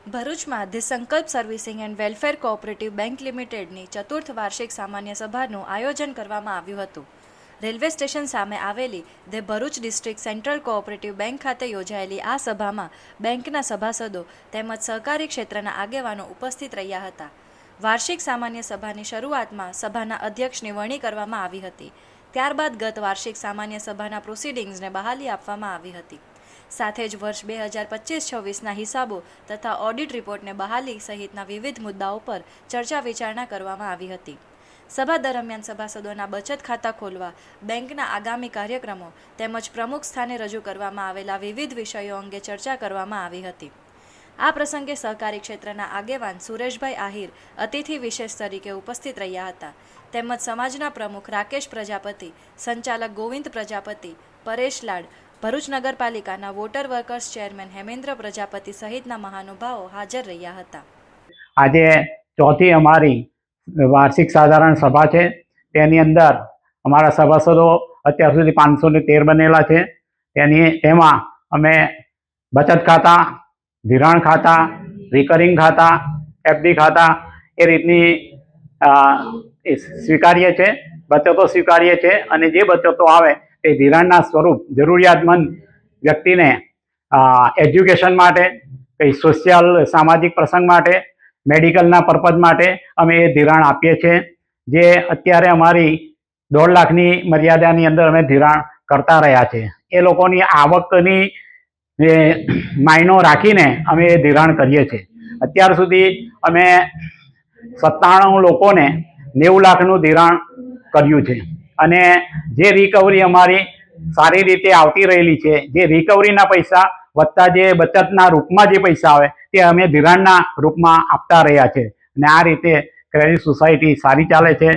ભરૂચમાં the Sankalp servicing and welfare cooperative bank લિમિટેડની ચતુર્થ વાર્ષિક સામાન્ય સભાનું આયોજન કરવામાં આવ્યું હતું. રેલવે સ્ટેશન સામે આવેલી the Bharuch district central cooperative bank ખાતે યોજાયેલી આ સભામાં બેંકના સભાસદો તેમજ સહકારી ક્ષેત્રના આગેવાનો ઉપસ્થિત રહ્યા હતા. વાર્ષિક સામાન્ય સભાની શરૂઆતમાં સભાના અધ્યક્ષની વરણી કરવામાં આવી હતી. ત્યારબાદ ગત વાર્ષિક સામાન્ય સભાના પ્રોસિડિંગ્સને બહાલી આપવામાં આવી હતી. સાથે જ વર્ષ 2025-26ના હિસાબો તથા ઓડિટ રિપોર્ટને બહાલી સહિતના વિવિધ મુદ્દાઓ પર ચર્ચા વિચારણા કરવામાં આવી હતી. સભા દરમિયાન સભાસદોના બચત ખાતા ખોલવા, બેંકના આગામી કાર્યક્રમો તેમજ પ્રમુખ સ્થાને રજૂ કરવામાં આવેલા વિવિધ વિષયો અંગે ચર્ચા કરવામાં આવી હતી. આ પ્રસંગે સહકારી ક્ષેત્રના આગેવાન સુરેશભાઈ આહિર અતિથિ વિશેષ તરીકે ઉપસ્થિત રહ્યા હતા. તેમજ સમાજના પ્રમુખ રાકેશ પ્રજાપતિ, સંચાલક ગોવિંદ પ્રજાપતિ, પરેશ લાડ, ભરૂચ નગરપાલિકાના water workers chairman Hemendra Prajapati સહિતના મહાનુભાવો હાજર રહ્યા હતા. આજે ચોથી અમારી વાર્ષિક સાધારણ સભા છે. તેની અંદર અમારા સભાસદો અત્યાર સુધી 513 બનેલા છે. તેમાં અમે બચત ખાતા, ધિરાણ ખાતા, રિકરિંગ ખાતા, એફડી ખાતા એ રીતની સ્વીકારીએ છે, બચતો સ્વીકારીએ છે. અને જે બચતો આવે તે ધિરાણના સ્વરૂપ જરૂરિયાતમંદ વ્યક્તિને એજ્યુકેશન માટે, કંઈ સોશિયલ સામાજિક પ્રસંગ માટે, મેડિકલના પર્પઝ માટે અમે એ ધિરાણ આપીએ છીએ. જે અત્યારે અમારી 1.5 લાખની મર્યાદાની અંદર અમે ધિરાણ કરતા રહ્યા છે. એ લોકોની આવકની માયનો રાખીને અમે એ ધિરાણ કરીએ છીએ. અત્યાર સુધી અમે 97 લોકોને 90 લાખનું ધિરાણ કર્યું છે. અને જે રિકવરી અમારી સારી રીતે આવતી રહેલી છે, જે રિકવરીના પૈસા વત્તા જે બચતના રૂપમાં જે પૈસા આવે તે અમે ધિરાણના રૂપમાં આપતા રહ્યા છે. અને આ રીતે ક્રેડિટ સોસાયટી સારી ચાલે છે.